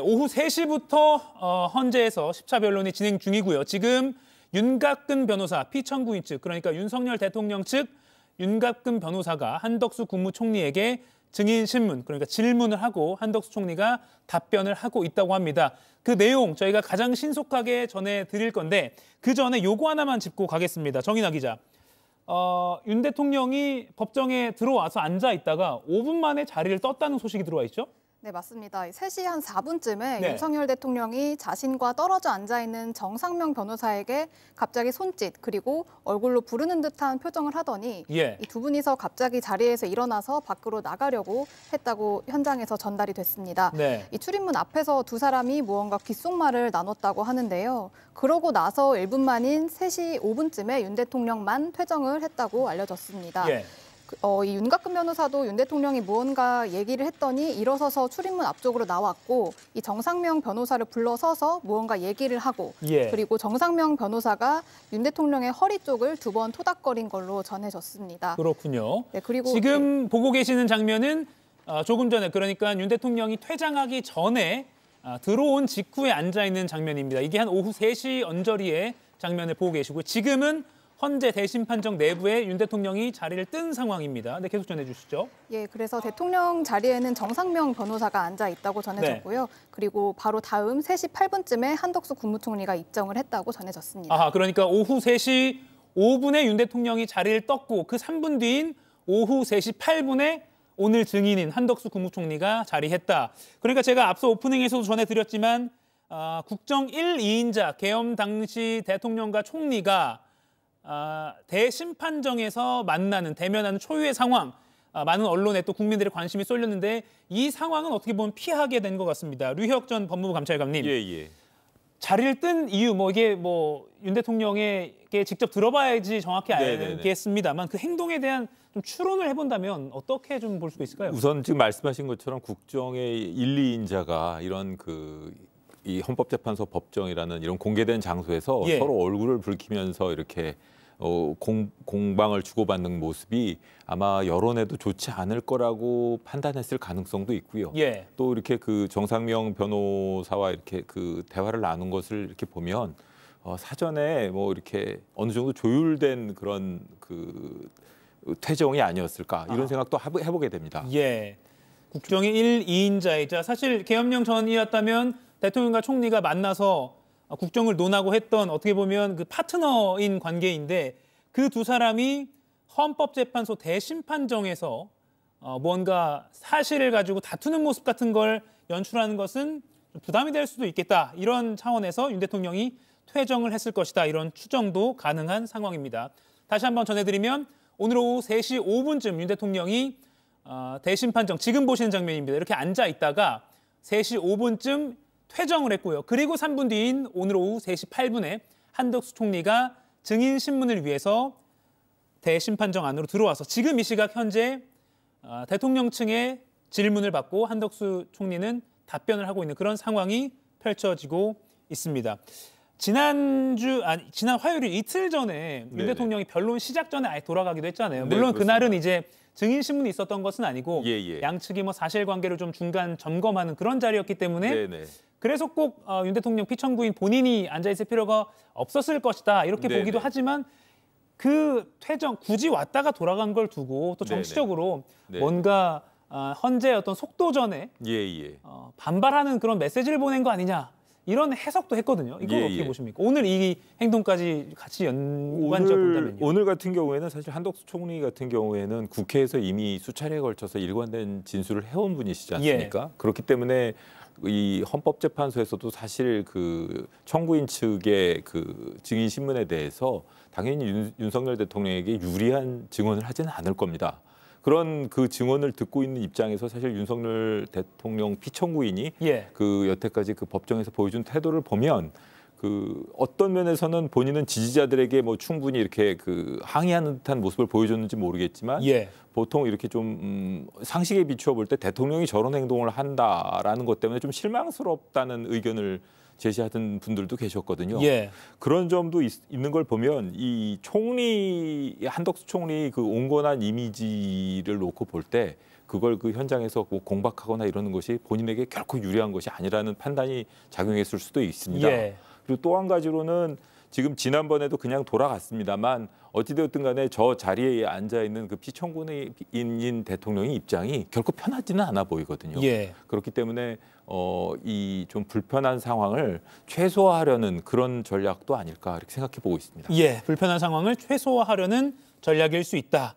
오후 3시부터 헌재에서 10차 변론이 진행 중이고요. 지금 윤갑근 변호사 피청구인 측, 그러니까 윤석열 대통령 측 윤갑근 변호사가 한덕수 국무총리에게 증인 신문, 그러니까 질문을 하고 한덕수 총리가 답변을 하고 있다고 합니다. 그 내용 저희가 가장 신속하게 전해드릴 건데 그 전에 요거 하나만 짚고 가겠습니다. 정인아 기자. 윤 대통령이 법정에 들어와서 앉아 있다가 5분 만에 자리를 떴다는 소식이 들어와 있죠? 네, 맞습니다. 3시 한 4분쯤에 네. 윤석열 대통령이 자신과 떨어져 앉아있는 정상명 변호사에게 갑자기 손짓 그리고 얼굴로 부르는 듯한 표정을 하더니 예. 이 두 분이서 갑자기 자리에서 일어나서 밖으로 나가려고 했다고 현장에서 전달이 됐습니다. 네. 이 출입문 앞에서 두 사람이 무언가 귓속말을 나눴다고 하는데요. 그러고 나서 1분 만인 3시 5분쯤에 윤 대통령만 퇴정을 했다고 알려졌습니다. 예. 이 윤갑근 변호사도 윤 대통령이 무언가 얘기를 했더니 일어서서 출입문 앞쪽으로 나왔고 이 정상명 변호사를 불러서서 무언가 얘기를 하고 예. 그리고 정상명 변호사가 윤 대통령의 허리 쪽을 2번 토닥거린 걸로 전해졌습니다. 그렇군요. 네, 그리고 지금 보고 계시는 장면은 조금 전에, 그러니까 윤 대통령이 퇴장하기 전에 들어온 직후에 앉아있는 장면입니다. 이게 한 오후 3시 언저리의 장면을 보고 계시고 지금은 헌재 대심판정 내부에 윤 대통령이 자리를 뜬 상황입니다. 네, 계속 전해주시죠. 예, 그래서 대통령 자리에는 정상명 변호사가 앉아 있다고 전해졌고요. 네. 그리고 바로 다음 3시 8분쯤에 한덕수 국무총리가 입정을 했다고 전해졌습니다. 아하, 그러니까 오후 3시 5분에 윤 대통령이 자리를 떴고 그 3분 뒤인 오후 3시 8분에 오늘 증인인 한덕수 국무총리가 자리했다. 그러니까 제가 앞서 오프닝에서도 전해드렸지만 국정 1, 2인자 계엄 당시 대통령과 총리가 대심판정에서 만나는, 대면하는 초유의 상황, 많은 언론에 또 국민들의 관심이 쏠렸는데 이 상황은 어떻게 보면 피하게 된 것 같습니다. 류혁 전 법무부 감찰관님. 예. 자리를 뜬 이유, 이게 윤 대통령에게 직접 들어봐야지 정확히 알겠습니다만 그 행동에 대한 좀 추론을 해본다면 어떻게 좀 볼 수 있을까요? 우선 지금 말씀하신 것처럼 국정의 1, 2인자가 이런 이 헌법재판소 법정이라는 이런 공개된 장소에서 예. 서로 얼굴을 붉히면서 이렇게 공방을 주고받는 모습이 아마 여론에도 좋지 않을 거라고 판단했을 가능성도 있고요. 예. 또 이렇게 그 정상명 변호사와 이렇게 그 대화를 나눈 것을 이렇게 보면 사전에 이렇게 어느 정도 조율된 그런 그 퇴정이 아니었을까 이런 생각도 해보게 됩니다. 예. 국정의 1, 2인자이자 사실 계엄령 전이었다면 대통령과 총리가 만나서 국정을 논하고 했던 어떻게 보면 그 파트너인 관계인데 그 두 사람이 헌법재판소 대심판정에서 뭔가 사실을 가지고 다투는 모습 같은 걸 연출하는 것은 부담이 될 수도 있겠다. 이런 차원에서 윤 대통령이 퇴정을 했을 것이다. 이런 추정도 가능한 상황입니다. 다시 한번 전해드리면 오늘 오후 3시 5분쯤 윤 대통령이 대심판정, 지금 보시는 장면입니다. 이렇게 앉아 있다가 3시 5분쯤 퇴정을 했고요. 그리고 3분 뒤인 오늘 오후 3시 8분에 한덕수 총리가 증인 신문을 위해서 대심판정 안으로 들어와서 지금 이 시각 현재 대통령 측의 질문을 받고 한덕수 총리는 답변을 하고 있는 그런 상황이 펼쳐지고 있습니다. 지난 화요일 이틀 전에 윤 대통령이 변론 시작 전에 아예 돌아가기도 했잖아요. 물론 그날은 이제 증인 신문이 있었던 것은 아니고 양측이 사실관계를 좀 중간 점검하는 그런 자리였기 때문에 그래서 꼭 윤 대통령 피청구인 본인이 앉아있을 필요가 없었을 것이다 이렇게 보기도 하지만 그 퇴정 굳이 왔다가 돌아간 걸 두고 또 정치적으로 뭔가 헌재의 어떤 속도전에 반발하는 그런 메시지를 보낸 거 아니냐 이런 해석도 했거든요. 이걸 어떻게 보십니까? 오늘 이 행동까지 같이 연관지어 본다면요. 오늘 같은 경우에는 사실 한덕수 총리 같은 경우에는 국회에서 이미 수차례에 걸쳐서 일관된 진술을 해온 분이시지 않습니까? 그렇기 때문에 이 헌법재판소에서도 사실 그 청구인 측의 그 증인 신문에 대해서 당연히 윤석열 대통령에게 유리한 증언을 하지는 않을 겁니다. 그런 그 증언을 듣고 있는 입장에서 사실 윤석열 대통령 피청구인이 그 여태까지 그 법정에서 보여준 태도를 보면 그 어떤 면에서는 본인은 지지자들에게 충분히 이렇게 그 항의하는 듯한 모습을 보여줬는지 모르겠지만 보통 이렇게 좀 상식에 비추어 볼 때 대통령이 저런 행동을 한다라는 것 때문에 좀 실망스럽다는 의견을 제시하던 분들도 계셨거든요. 그런 점도 있는 걸 보면 이 총리 한덕수 총리 그 온건한 이미지를 놓고 볼 때 그걸 그 현장에서 뭐 공박하거나 이러는 것이 본인에게 결코 유리한 것이 아니라는 판단이 작용했을 수도 있습니다. 예. 그리고 또 한 가지로는 지금 지난번에도 그냥 돌아갔습니다만 어찌되었든 간에 저 자리에 앉아 있는 그 피청구인인 대통령의 입장이 결코 편하지는 않아 보이거든요. 예. 그렇기 때문에 이 좀 불편한 상황을 최소화하려는 그런 전략도 아닐까 이렇게 생각해 보고 있습니다. 예, 불편한 상황을 최소화하려는 전략일 수 있다.